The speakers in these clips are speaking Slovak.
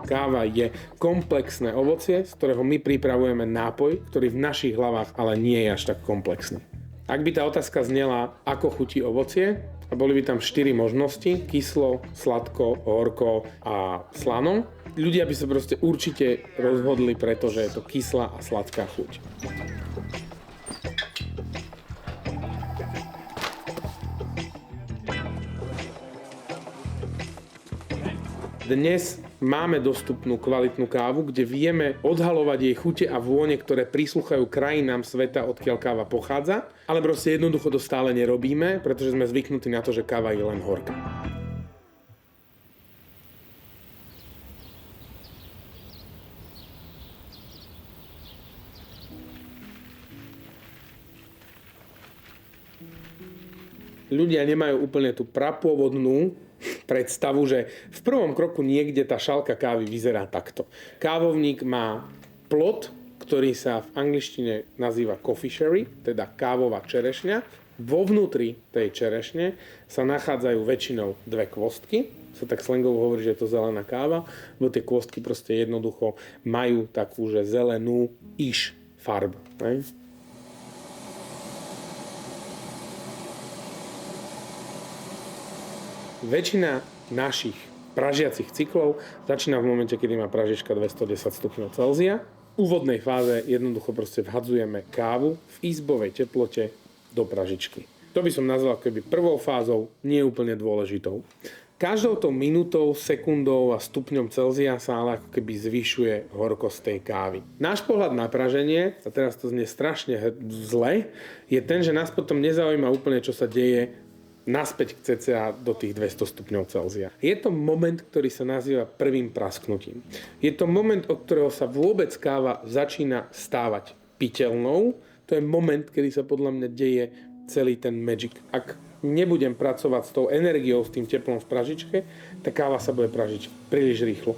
Káva je komplexné ovocie, z ktorého my pripravujeme nápoj, ktorý v našich hlavách ale nie je až tak komplexný. Ak by tá otázka znela, ako chutí ovocie, a boli by tam 4 možnosti, kyslo, sladko, horko a slano, ľudia by sa proste určite rozhodli, pretože je to kyslá a sladká chuť. Dnes máme dostupnú kvalitnú kávu, kde vieme odhalovať jej chute a vône, ktoré prísluchajú krajinám sveta, odkiaľ káva pochádza, ale proste jednoducho to stále nerobíme, pretože sme zvyknutí na to, že káva je len horká. Ľudia nemajú úplne tú prapôvodnú predstavu, že v prvom kroku niekde tá šálka kávy vyzerá takto. Kávovník má plod, ktorý sa v angličtine nazýva coffee sherry, teda kávová čerešňa. Vo vnútri tej čerešne sa nachádzajú väčšinou 2 kvostky. Sa tak slangovo hovorí, že je to zelená káva, bo tie kvostky proste jednoducho majú takú, že zelenú farbu. Ne? Väčšina našich pražiacich cyklov začína v momente, kedy má pražička 210 stupňov Celzia. V úvodnej fáze jednoducho proste vhadzujeme kávu v izbovej teplote do pražičky. To by som nazval keby prvou fázou, nie úplne dôležitou. Každou tou minútou, sekundou a stupňom Celzia sa ale ako keby zvyšuje horkosť tej kávy. Náš pohľad na praženie, a teraz to znie strašne zle, je ten, že nás potom nezaujíma úplne, čo sa deje naspäť k cca do tých 200 stupňov Celzia. Je to moment, ktorý sa nazýva prvým prasknutím. Je to moment, od ktorého sa vôbec káva začína stávať piteľnou. To je moment, kedy sa podľa mňa deje celý ten magic. Ak nebudem pracovať s tou energiou, s tým teplom v pražičke, tá káva sa bude pražiť príliš rýchlo.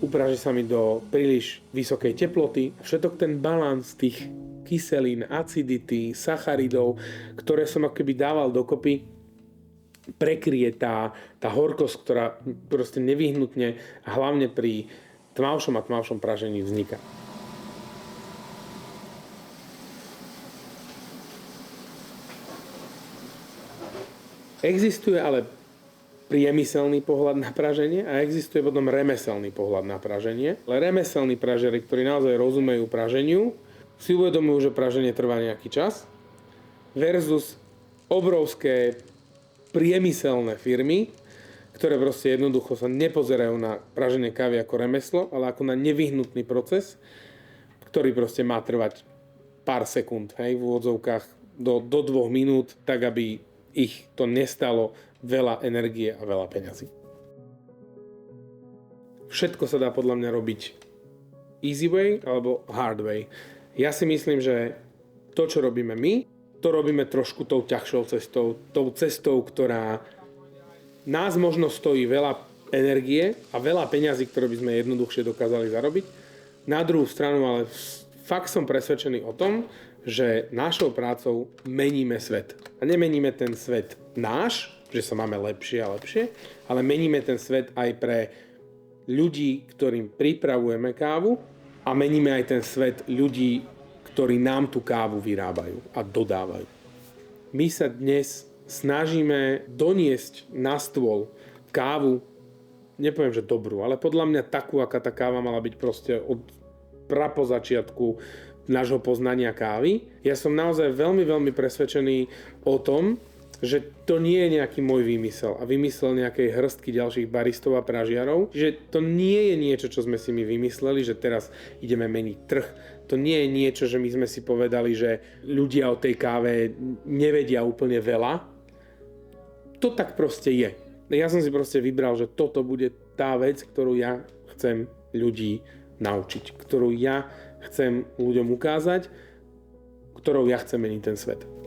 Upraží sa mi do príliš vysokej teploty. Všetok ten balans tých kyselín, acidity, sacharidov, ktoré som akoby dával dokopy, prekryje tá horkosť, ktorá proste nevyhnutne a hlavne pri tmavšom a tmavšom pražení vzniká. Existuje ale priemyselný pohľad na praženie a existuje potom remeselný pohľad na praženie. Ale remeselní pražiari, ktorí naozaj rozumejú praženiu, si uvedomujú, že praženie trvá nejaký čas versus obrovské priemyselné firmy, ktoré proste jednoducho sa nepozerajú na praženie kávy ako remeslo, ale ako na nevyhnutný proces, ktorý proste má trvať pár sekúnd, v úvodzovkách do 2 minút, tak aby ich to nestalo veľa energie a veľa peňazí. Všetko sa dá podľa mňa robiť easy way alebo hard way. Ja si myslím, že to, čo robíme my, to robíme trošku tou ťažšou cestou, tou cestou, ktorá nás možno stojí veľa energie a veľa peňazí, ktoré by sme jednoduchšie dokázali zarobiť. Na druhú stranu ale fakt som presvedčený o tom, že našou prácou meníme svet. A nemeníme ten svet náš, že sa máme lepšie a lepšie, ale meníme ten svet aj pre ľudí, ktorým pripravujeme kávu a meníme aj ten svet ľudí, ktorí nám tú kávu vyrábajú a dodávajú. My sa dnes snažíme doniesť na stôl kávu, nepoviem, že dobrú, ale podľa mňa takú, aká tá káva mala byť proste od prapozačiatku nášho poznania kávy. Ja som naozaj veľmi, veľmi presvedčený o tom, že to nie je nejaký môj výmysel a vymysel nejakej hrstky ďalších baristov a pražiarov, že to nie je niečo, čo sme si my vymysleli, že teraz ideme meniť trh. To nie je niečo, že my sme si povedali, že ľudia o tej káve nevedia úplne veľa. To tak proste je. Ja som si proste vybral, že toto bude tá vec, ktorú ja chcem ľudí naučiť, ktorú ja chcem ľuďom ukázať, ktorou ja chcem meniť ten svet.